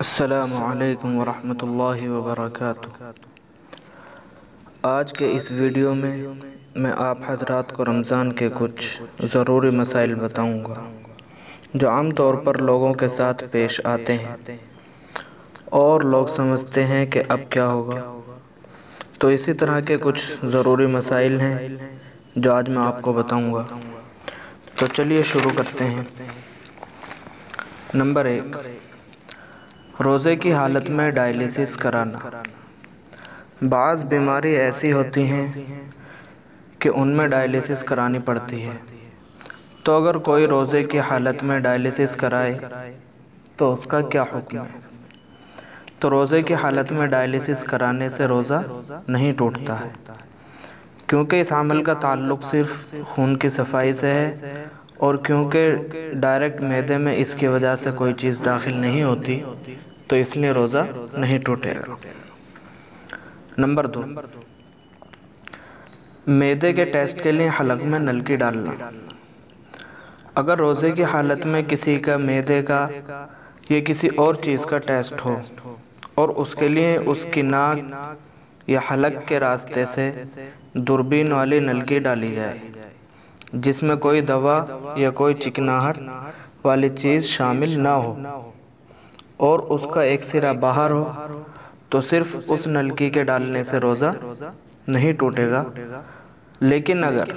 السلام علیکم ورحمۃ اللہ وبرکاتہ۔ آج کے اس ویڈیو میں آپ حضرات کو رمضان کے کچھ ضروری مسائل بتاؤں گا جو عام طور پر لوگوں کے ساتھ پیش آتے ہیں اور لوگ سمجھتے ہیں کہ اب کیا ہوگا۔ تو اسی طرح کے کچھ ضروری مسائل ہیں جو آج میں آپ کو بتاؤں گا۔ تو چلیے شروع کرتے ہیں۔ نمبر 1، روزے کی حالت میں ڈائلیسس کرانا۔ بعض بیماری ایسی ہوتی ہیں کہ ان میں ڈائلیسس کرانی پڑتی ہے، تو اگر کوئی روزے کی حالت میں ڈائلیسس کرائے تو اس کا کیا حکم ہے؟ تو روزے کی حالت میں ڈائلیسس کرانے سے روزہ نہیں ٹوٹتا ہے، کیونکہ اس عمل کا تعلق صرف خون کی صفائی سے ہے، اور کیونکہ ڈائریکٹ معدے میں اس کی وجہ سے کوئی چیز داخل نہیں ہوتی، تو اس لیے روزہ نہیں ٹوٹے گا۔ نمبر 2، معدے کے ٹیسٹ کے لیے حلق میں نلکی ڈالنا۔ اگر روزے کی حالت میں کسی کا معدے کا یا کسی اور چیز کا ٹیسٹ ہو اور اس کے لیے اس کی ناک یا حلق کے راستے سے دوربین والی نلکی ڈالی جائے جس میں کوئی دوا یا کوئی چکناہٹ والی چیز شامل نہ ہو اور اس کا ایک سرا باہر ہو، تو صرف اس نلکی کے ڈالنے سے روزہ نہیں ٹوٹے گا۔ لیکن اگر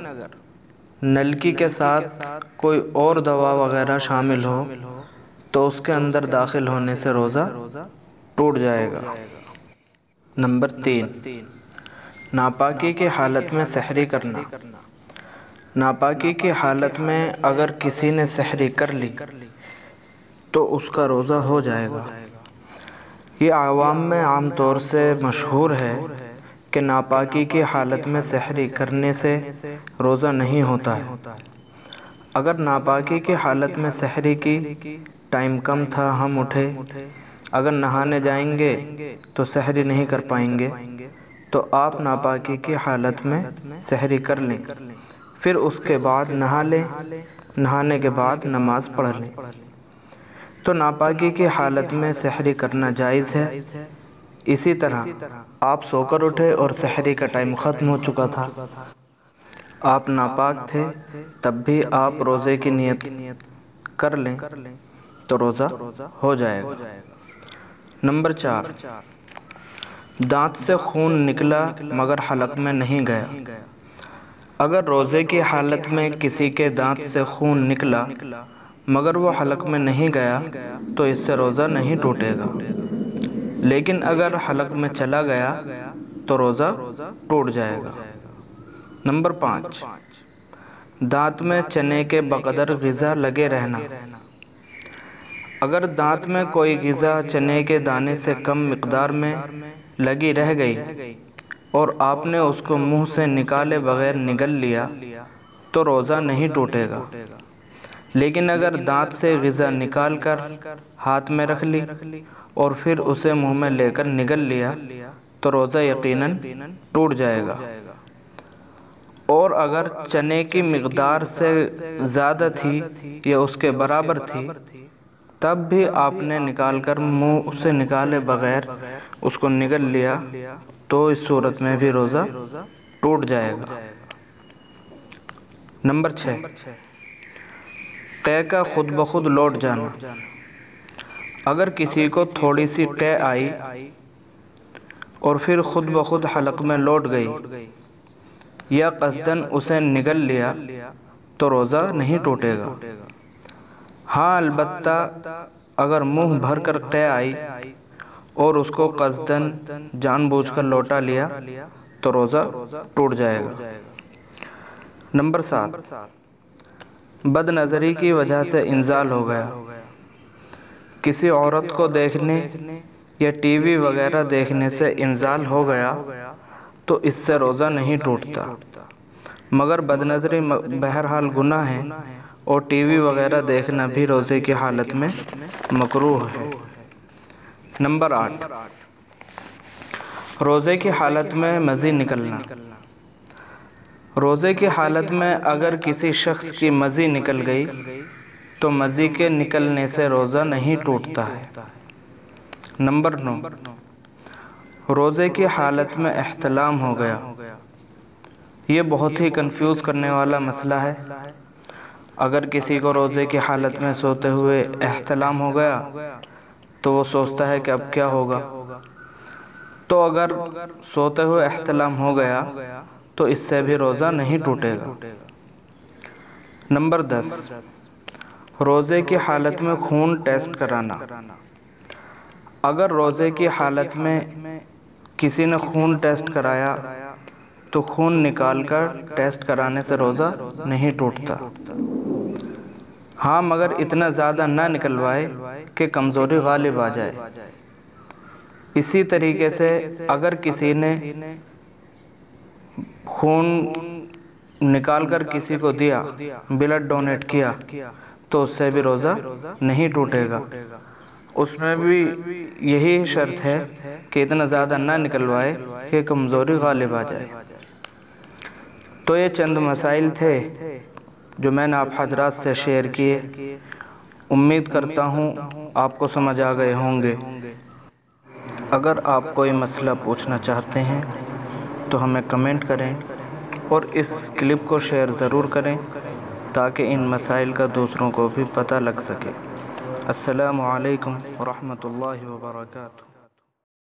نلکی کے ساتھ کوئی اور دوا وغیرہ شامل ہو تو اس کے اندر داخل ہونے سے روزہ ٹوٹ جائے گا۔ نمبر 3، ناپاکی کی حالت میں سحری کرنا۔ ناپاکی کی حالت میں اگر کسی نے سحری کر لی تو اس کا روزہ ہو جائے گا۔ یہ عوام میں عام طور سے مشہور ہے کہ ناپاکی کی حالت میں سحری کرنے سے روزہ نہیں ہوتا ہے۔ اگر ناپاکی کی حالت میں سحری کی ٹائم کم تھا، ہم اٹھے، اگر نہانے جائیں گے تو سحری نہیں کر پائیں گے، تو آپ ناپاکی کی حالت میں سحری کر لیں، پھر اس کے بعد نہا لیں، نہانے کے بعد نماز پڑھ لیں۔ تو ناپاکی کی حالت میں سحری کرنا جائز ہے۔ اسی طرح آپ سو کر اٹھے اور سحری کا ٹائم ختم ہو چکا تھا، آپ ناپاک تھے، تب بھی آپ روزے کی نیت کر لیں تو روزہ ہو جائے گا۔ نمبر 4، دانت سے خون نکلا مگر حلق میں نہیں گیا۔ اگر روزے کی حالت میں کسی کے دانت سے خون نکلا مگر وہ حلق میں نہیں گیا تو اس سے روزہ نہیں ٹوٹے گا، لیکن اگر حلق میں چلا گیا تو روزہ ٹوٹ جائے گا۔ نمبر 5، دانت میں چنے کے بقدر غذا لگے رہنا۔ اگر دانت میں کوئی غذا چنے کے دانے سے کم مقدار میں لگی رہ گئی اور آپ نے اس کو منہ سے نکالے بغیر نگل لیا تو روزہ نہیں ٹوٹے گا، لیکن اگر دانت سے غذا نکال کر ہاتھ میں رکھ لی اور پھر اسے منہ میں لے کر نگل لیا تو روزہ یقیناً ٹوٹ جائے گا۔ اور اگر چنے کی مقدار سے زیادہ تھی یا اس کے برابر تھی تب بھی آپ نے نکال کر منہ سے نکالے بغیر اس کو نگل لیا تو اس صورت میں بھی روزہ ٹوٹ جائے گا۔ نمبر 6، قے کا خود بخود لوٹ جانا۔ اگر کسی کو تھوڑی سی قے آئی اور پھر خود بخود حلق میں لوٹ گئی یا قصداً اسے نگل لیا تو روزہ نہیں ٹوٹے گا۔ ہاں البتہ اگر منہ بھر کر قے آئی اور اس کو قصداً جان بوجھ کر لوٹا لیا تو روزہ ٹوٹ جائے گا۔ نمبر 7، بد نظری کی وجہ سے انزال ہو گیا۔ کسی عورت کو دیکھنے یا ٹی وی وغیرہ دیکھنے سے انزال ہو گیا تو اس سے روزہ نہیں ٹوٹتا، مگر بد نظری بہرحال گناہ ہے اور ٹی وی وغیرہ دیکھنا بھی روزے کی حالت میں مکروہ ہے۔ نمبر 8، روزے کی حالت میں مزی نکلنا۔ روزے کی حالت میں اگر کسی شخص کی مزی نکل گئی تو مزی کے نکلنے سے روزہ نہیں ٹوٹتا ہے، نمبر 9، روزے کی حالت میں احتلام ہو گیا۔ یہ بہت ہی کنفیوز کرنے والا مسئلہ ہے۔ اگر کسی کو روزے کی حالت میں سوتے ہوئے احتلام ہو گیا تو وہ سوچتا ہے کہ اب کیا ہوگا۔ تو اگر سوتے ہوئے احتلام ہو گیا تو اس سے بھی روزہ نہیں ٹوٹے گا۔ نمبر 10، روزے کی حالت میں خون ٹیسٹ کرانا۔ اگر روزے کی حالت میں کسی نے خون ٹیسٹ کرایا تو خون نکال کر ٹیسٹ کرانے سے روزہ نہیں ٹوٹتا۔ ہاں، مگر اتنا زیادہ نہ نکلوائے کہ کمزوری غالب آ جائے۔ اسی طریقے سے اگر کسی نے خون نکال کر کسی کو دیا، بلڈ ڈونیٹ کیا، تو اس سے بھی روزہ نہیں ٹوٹے گا۔ اس میں بھی یہی شرط ہے کہ اتنا زیادہ نہ نکلوائے کہ کمزوری غالب آ جائے۔ تو یہ چند مسائل تھے جو میں نے آپ حضرات سے شیئر کیے۔ امید کرتا ہوں آپ کو سمجھ آ گئے ہوں گے۔ اگر آپ کوئی مسئلہ پوچھنا چاہتے ہیں تو ہمیں کمنٹ کریں اور اس کلپ کو شیئر ضرور کریں تاکہ ان مسائل کا دوسروں کو بھی پتہ لگ سکے۔ السلام علیکم ورحمۃ اللہ وبرکاتہ۔